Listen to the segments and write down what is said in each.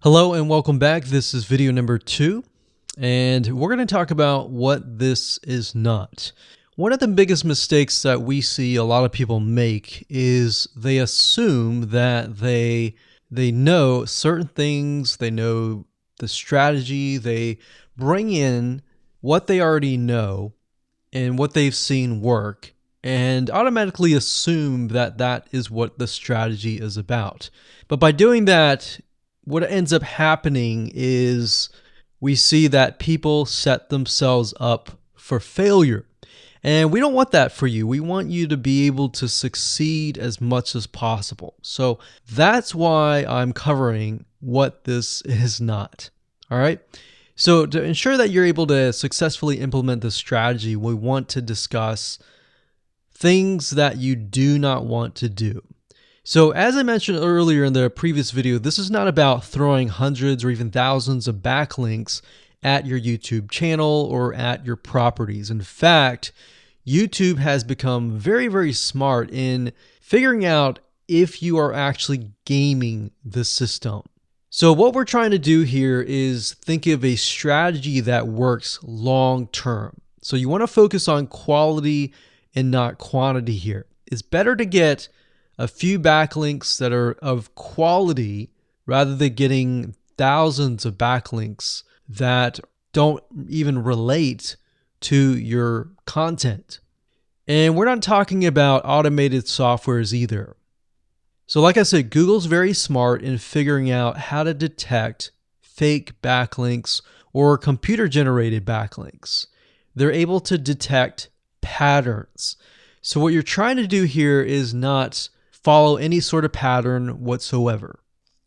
Hello and welcome back. This is video number 2, and we're going to talk about what this is not. One of the biggest mistakes that we see a lot of people make is they assume that they know certain things, they know the strategy, they bring in what they already know and what they've seen work, and automatically assume that that is what the strategy is about. But by doing that, what ends up happening is we see that people set themselves up for failure. And we don't want that for you. We want you to be able to succeed as much as possible. So that's why I'm covering what this is not. All right. So to ensure that you're able to successfully implement this strategy, we want to discuss things that you do not want to do. So as I mentioned earlier in the previous video, this is not about throwing hundreds or even thousands of backlinks at your YouTube channel or at your properties. In fact, YouTube has become very, very smart in figuring out if you are actually gaming the system. So what we're trying to do here is think of a strategy that works long term. So you want to focus on quality and not quantity here. It's better to get a few backlinks that are of quality rather than getting thousands of backlinks that don't even relate to your content. And we're not talking about automated softwares either. So like I said, Google's very smart in figuring out how to detect fake backlinks or computer-generated backlinks. They're able to detect patterns. So what you're trying to do here is not follow any sort of pattern whatsoever.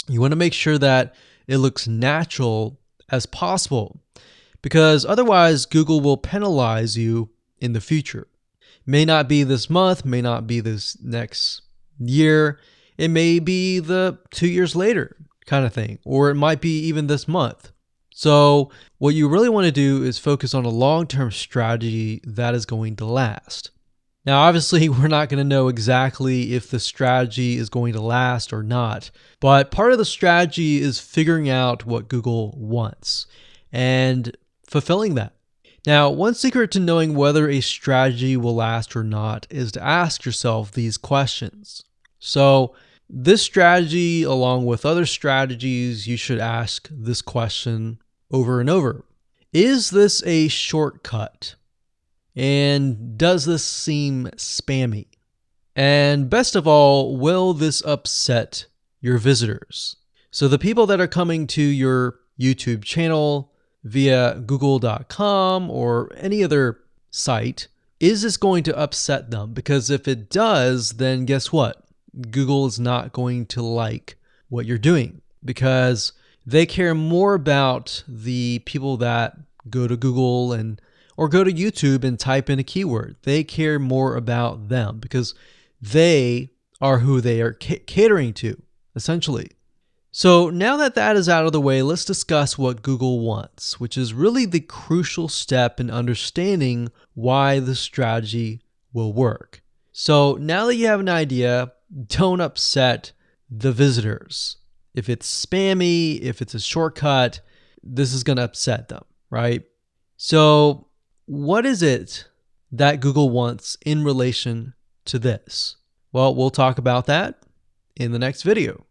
You want to make sure that it looks natural as possible, because otherwise Google will penalize you in the future. May not be this month, may not be this next year, it may be the 2 years later kind of thing, or it might be even this month. So what you really want to do is focus on a long-term strategy that is going to last. Now, obviously, we're not going to know exactly if the strategy is going to last or not, but part of the strategy is figuring out what Google wants and fulfilling that. Now, one secret to knowing whether a strategy will last or not is to ask yourself these questions. So, this strategy, along with other strategies, you should ask this question over and over. Is this a shortcut? And does this seem spammy? And best of all, will this upset your visitors? So the people that are coming to your YouTube channel via google.com or any other site, is this going to upset them? Because if it does, then guess what? Google is not going to like what you're doing, because they care more about the people that go to Google or go to YouTube and type in a keyword. They care more about them because they are who they are catering to, essentially. So now that that is out of the way, let's discuss what Google wants, which is really the crucial step in understanding why the strategy will work. So now that you have an idea, don't upset the visitors. If it's spammy, if it's a shortcut, this is going to upset them, right? So what is it that Google wants in relation to this? Well, we'll talk about that in the next video.